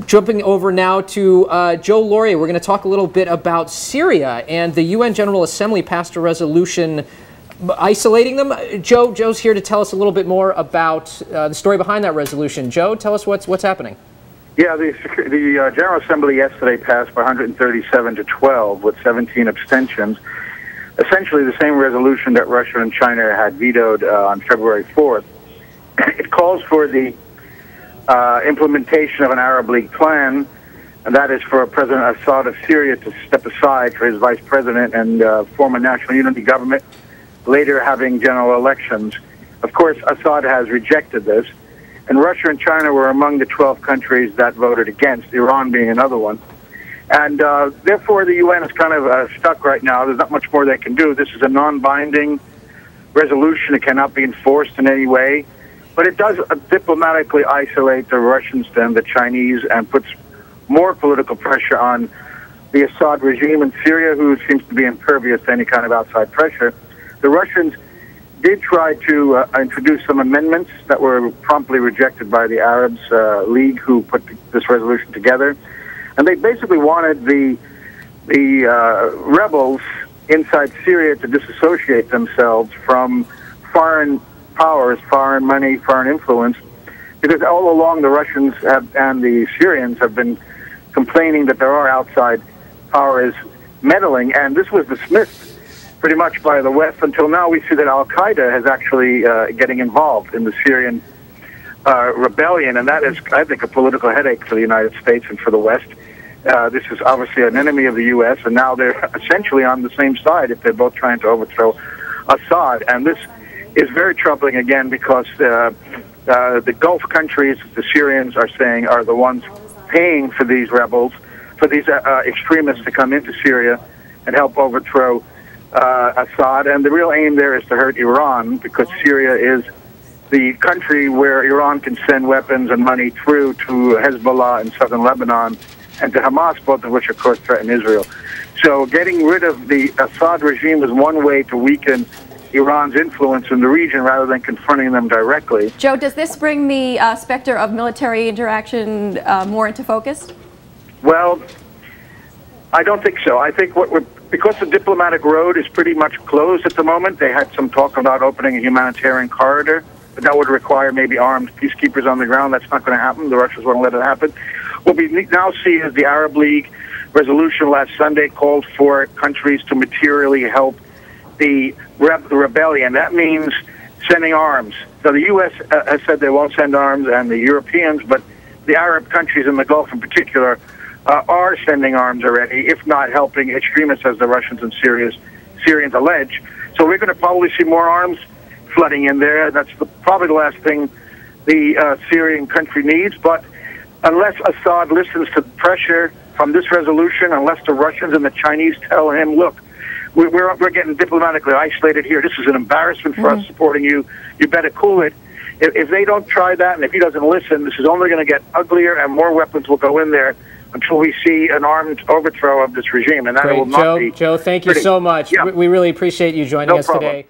Jumping over now to Joe Laurier, we're going to talk a little bit about Syria, and the UN General Assembly passed a resolution isolating them. Joe's here to tell us a little bit more about the story behind that resolution. Joe, tell us what's happening. Yeah, the General Assembly yesterday passed by 137 to 12 with 17 abstentions. Essentially the same resolution that Russia and China had vetoed on February 4th. It calls for the implementation of an Arab League plan, and that is for President Assad of Syria to step aside for his vice president and form a national unity government, later having general elections. Of course, Assad has rejected this, and Russia and China were among the 12 countries that voted against, Iran being another one. And therefore, the UN is kind of stuck right now. There's not much more they can do. This is a non-binding resolution. It cannot be enforced in any way. But it does diplomatically isolate the Russians and the Chinese and puts more political pressure on the Assad regime in Syria, who seems to be impervious to any kind of outside pressure. The Russians did try to introduce some amendments that were promptly rejected by the Arabs League, who put this resolution together. And they basically wanted the rebels inside Syria to disassociate themselves from foreign powers, foreign money, foreign influence, because all along the Russians and the Syrians have been complaining that there are outside powers meddling, and this was dismissed pretty much by the West until now. We see that al-Qaeda is actually getting involved in the Syrian rebellion, and that is, I think, a political headache for the United States and for the West. This is obviously an enemy of the U.S., and now they're essentially on the same side if they're both trying to overthrow Assad. And this is very troubling, again, because the Gulf countries, the Syrians are saying, are the ones paying for these rebels, for these extremists to come into Syria and help overthrow Assad. And the real aim there is to hurt Iran, because Syria is the country where Iran can send weapons and money through to Hezbollah in southern Lebanon and to Hamas, both of which, of course, threaten Israel. So getting rid of the Assad regime is one way to weaken Iran's influence in the region rather than confronting them directly. Joe, does this bring the specter of military interaction more into focus? Well, I don't think so. I think because the diplomatic road is pretty much closed at the moment. They had some talk about opening a humanitarian corridor, but that would require maybe armed peacekeepers on the ground. That's not going to happen. The Russians won't let it happen. What we now see is the Arab League resolution last Sunday called for countries to materially help the rebellion. That means sending arms. So the U.S. Has said they won't send arms, and the Europeans, but the Arab countries in the Gulf in particular are sending arms already, if not helping extremists, as the Russians and Syrians allege. So we're going to probably see more arms flooding in there. That's probably the last thing the Syrian country needs. But unless Assad listens to pressure from this resolution, unless the Russians and the Chinese tell him, look, we're getting diplomatically isolated here. This is an embarrassment for us supporting you. You better cool it. If they don't try that, and if he doesn't listen, this is only going to get uglier, and more weapons will go in there until we see an armed overthrow of this regime. And that will not be Joe, thank you so much. Yeah. We really appreciate you joining us today.